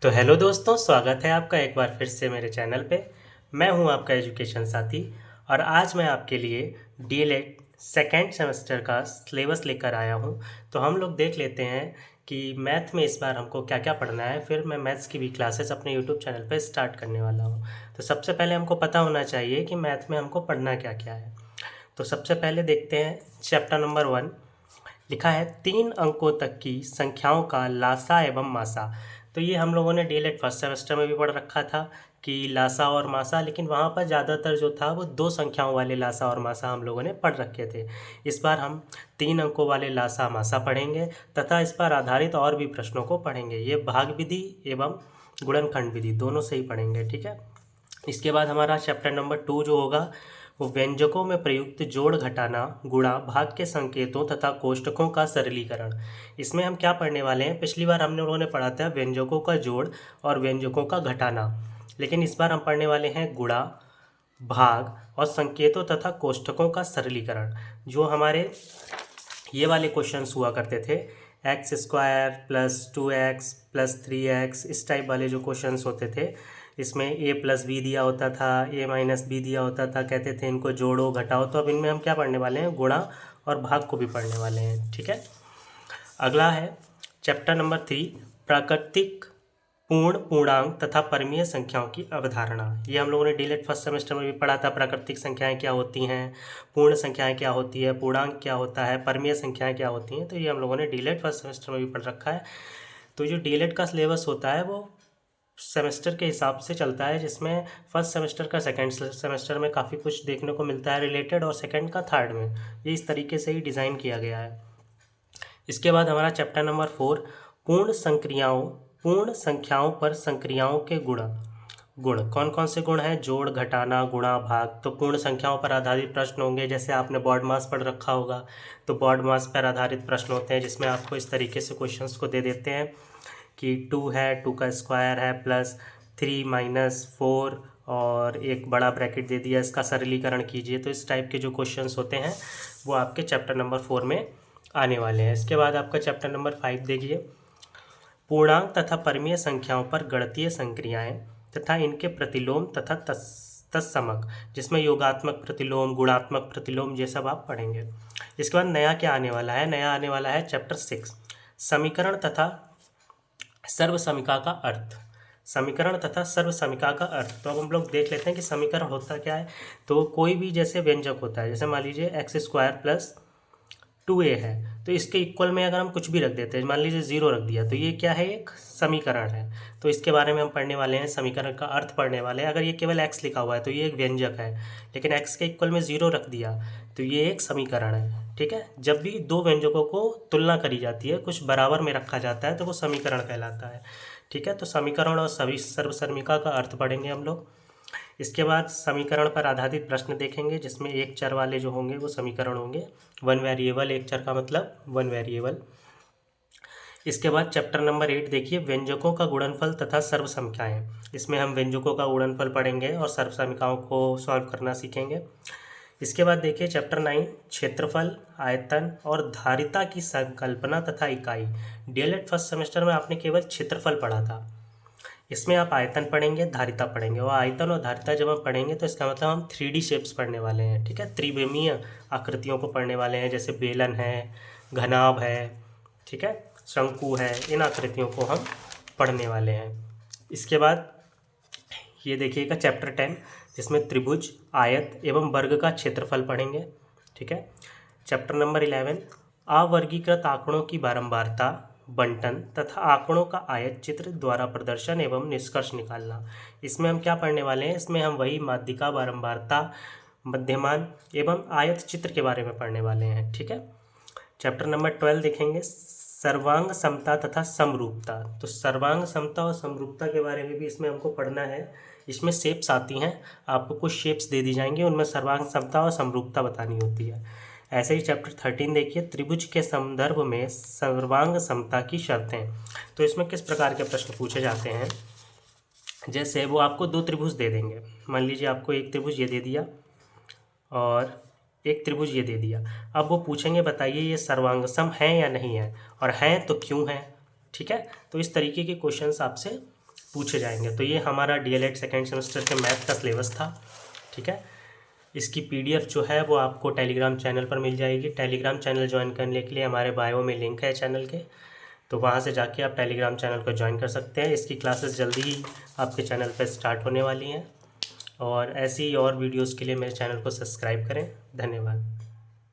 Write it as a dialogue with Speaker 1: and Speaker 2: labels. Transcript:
Speaker 1: तो हेलो दोस्तों, स्वागत है आपका एक बार फिर से मेरे चैनल पे। मैं हूं आपका एजुकेशन साथी और आज मैं आपके लिए डीएलएड सेकेंड सेमेस्टर का सिलेबस लेकर आया हूं। तो हम लोग देख लेते हैं कि मैथ में इस बार हमको क्या क्या पढ़ना है। फिर मैं मैथ्स की भी क्लासेस अपने यूट्यूब चैनल पे स्टार्ट करने वाला हूं। तो सबसे पहले हमको पता होना चाहिए कि मैथ में हमको पढ़ना क्या क्या है। तो सबसे पहले देखते हैं चैप्टर नंबर 1। लिखा है 3 अंकों तक की संख्याओं का लासा एवं मासा। तो ये हम लोगों ने डीएलएड फर्स्ट सेमेस्टर में भी पढ़ रखा था कि लासा और मासा, लेकिन वहाँ पर ज़्यादातर जो था वो 2 संख्याओं वाले लासा और मासा हम लोगों ने पढ़ रखे थे। इस बार हम 3 अंकों वाले लासा मासा पढ़ेंगे तथा इस पर आधारित और भी प्रश्नों को पढ़ेंगे। ये भाग विधि एवं गुणनखंड विधि दोनों से ही पढ़ेंगे, ठीक है। इसके बाद हमारा चैप्टर नंबर 2 जो होगा वो व्यंजकों में प्रयुक्त जोड़ घटाना गुणा भाग के संकेतों तथा कोष्ठकों का सरलीकरण। इसमें हम क्या पढ़ने वाले हैं, पिछली बार हमने लोगों ने पढ़ा था व्यंजकों का जोड़ और व्यंजकों का घटाना, लेकिन इस बार हम पढ़ने वाले हैं गुणा भाग और संकेतों तथा कोष्ठकों का सरलीकरण। जो हमारे ये वाले क्वेश्चंस हुआ करते थे, x square plus 2x plus 3x, इस टाइप वाले जो क्वेश्चंस होते थे, इसमें a प्लस बी दिया होता था, a माइनस बी दिया होता था, कहते थे इनको जोड़ो घटाओ। तो अब इनमें हम क्या पढ़ने वाले हैं, गुणा और भाग को भी पढ़ने वाले हैं, ठीक है। अगला है चैप्टर नंबर 3, प्राकृतिक पूर्ण पूर्णांक तथा परमीय संख्याओं की अवधारणा। ये हम लोगों ने डीएलएड फर्स्ट सेमेस्टर में भी पढ़ा था। प्राकृतिक संख्याएं क्या होती हैं, पूर्ण संख्याएं क्या होती है, पूर्णांक क्या होता है, परमीय संख्याएं क्या होती हैं। तो ये हम लोगों ने डीएलएड फर्स्ट सेमेस्टर में भी पढ़ रखा है। तो जो डीएलएड का सिलेबस होता है वो सेमेस्टर के हिसाब से चलता है, जिसमें फर्स्ट सेमेस्टर का सेकंड सेमेस्टर में काफ़ी कुछ देखने को मिलता है रिलेटेड, और सेकंड का थर्ड में। ये इस तरीके से ही डिज़ाइन किया गया है। इसके बाद हमारा चैप्टर नंबर 4, पूर्ण संख्याओं पर संक्रियाओं के गुण कौन कौन से गुण हैं, जोड़ घटाना गुणा भाग। तो पूर्ण संख्याओं पर आधारित प्रश्न होंगे, जैसे आपने बॉड मास पढ़ रखा होगा। तो बॉड मास पर आधारित प्रश्न होते हैं जिसमें आपको इस तरीके से क्वेश्चंस को दे देते हैं कि 2 है, 2 का स्क्वायर है, प्लस 3 माइनस 4 और एक बड़ा ब्रैकेट दे दिया, इसका सरलीकरण कीजिए। तो इस टाइप के जो क्वेश्चंस होते हैं वो आपके चैप्टर नंबर 4 में आने वाले हैं। इसके बाद आपका चैप्टर नंबर 5 देखिए, पूर्णांक तथा परमीय संख्याओं पर गणितीय संक्रियाएं तथा इनके प्रतिलोम तथा तत्समक, जिसमें योगात्मक प्रतिलोम गुणात्मक प्रतिलोम ये सब आप पढ़ेंगे। इसके बाद नया क्या आने वाला है, नया आने वाला है चैप्टर 6, समीकरण तथा सर्वसमिका का अर्थ। समीकरण तथा सर्वसमिका का अर्थ। तो अब हम लोग देख लेते हैं कि समीकरण होता क्या है। तो कोई भी जैसे व्यंजक होता है, जैसे मान लीजिए एक्स स्क्वायर प्लस 2a है, तो इसके इक्वल में अगर हम कुछ भी रख देते हैं, मान लीजिए 0 रख दिया, तो ये क्या है, एक समीकरण है। तो इसके बारे में हम पढ़ने वाले हैं, समीकरण का अर्थ पढ़ने वाले हैं। अगर ये केवल x लिखा हुआ है तो ये एक व्यंजक है, लेकिन x के इक्वल में 0 रख दिया तो ये एक समीकरण है, ठीक है। जब भी दो व्यंजकों को तुलना करी जाती है, कुछ बराबर में रखा जाता है, तो वो समीकरण कहलाता है, ठीक है। तो समीकरण और सभी सर्वसर्मिका का अर्थ पढ़ेंगे हम लोग। इसके बाद समीकरण पर आधारित प्रश्न देखेंगे, जिसमें एक चर वाले जो होंगे वो समीकरण होंगे। 1 वेरिएबल, एक चर का मतलब 1 वेरिएबल। इसके बाद चैप्टर नंबर 8 देखिए, व्यंजकों का गुणनफल तथा सर्वसंख्याएं। इसमें हम व्यंजकों का गुणनफल पढ़ेंगे और सर्वसंख्याओं को सॉल्व करना सीखेंगे। इसके बाद देखिए चैप्टर 9, क्षेत्रफल आयतन और धारिता की संकल्पना तथा इकाई। डीएलएड फर्स्ट सेमेस्टर में आपने केवल क्षेत्रफल पढ़ा था, इसमें आप आयतन पढ़ेंगे, धारिता पढ़ेंगे। और आयतन और धारिता जब हम पढ़ेंगे तो इसका मतलब हम 3D शेप्स पढ़ने वाले हैं, ठीक है। त्रिविमीय आकृतियों को पढ़ने वाले हैं, जैसे बेलन है, घनाभ है, ठीक है, शंकु है, इन आकृतियों को हम पढ़ने वाले हैं। इसके बाद ये देखिएगा चैप्टर 10, जिसमें त्रिभुज आयत एवं वर्ग का क्षेत्रफल पढ़ेंगे, ठीक है। चैप्टर नंबर 11, अवर्गीकृत आंकड़ों की बारंबारता बंटन तथा आंकड़ों का आयत चित्र द्वारा प्रदर्शन एवं निष्कर्ष निकालना। इसमें हम क्या पढ़ने वाले हैं, इसमें हम वही माध्यिका बारंबारता मध्यमान एवं आयत चित्र के बारे में पढ़ने वाले हैं, ठीक है। चैप्टर नंबर 12 देखेंगे, सर्वांग समता तथा समरूपता। तो सर्वांग समता और समरूपता के बारे में भी इसमें हमको पढ़ना है। इसमें शेप्स आती हैं, आपको कुछ शेप्स दे दी जाएंगी, उनमें सर्वांग समता और समरूपता बतानी होती है। ऐसे ही चैप्टर 13 देखिए, त्रिभुज के संदर्भ में सर्वांग समता की शर्तें। तो इसमें किस प्रकार के प्रश्न पूछे जाते हैं, जैसे वो आपको 2 त्रिभुज दे देंगे। मान लीजिए आपको एक त्रिभुज ये दे दिया और एक त्रिभुज ये दे दिया। अब वो पूछेंगे बताइए ये सर्वांगसम है या नहीं है, और हैं तो क्यों है, ठीक है। तो इस तरीके के क्वेश्चंस आपसे पूछे जाएंगे। तो ये हमारा डीएलएड सेकेंड सेमेस्टर के मैथ का सिलेबस था, ठीक है। इसकी पीडीएफ जो है वो आपको टेलीग्राम चैनल पर मिल जाएगी। टेलीग्राम चैनल ज्वाइन करने के लिए हमारे बायो में लिंक है चैनल के, तो वहाँ से जाके आप टेलीग्राम चैनल को ज्वाइन कर सकते हैं। इसकी क्लासेस जल्दी ही आपके चैनल पर स्टार्ट होने वाली हैं, और ऐसी और वीडियोज़ के लिए मेरे चैनल को सब्सक्राइब करें। धन्यवाद।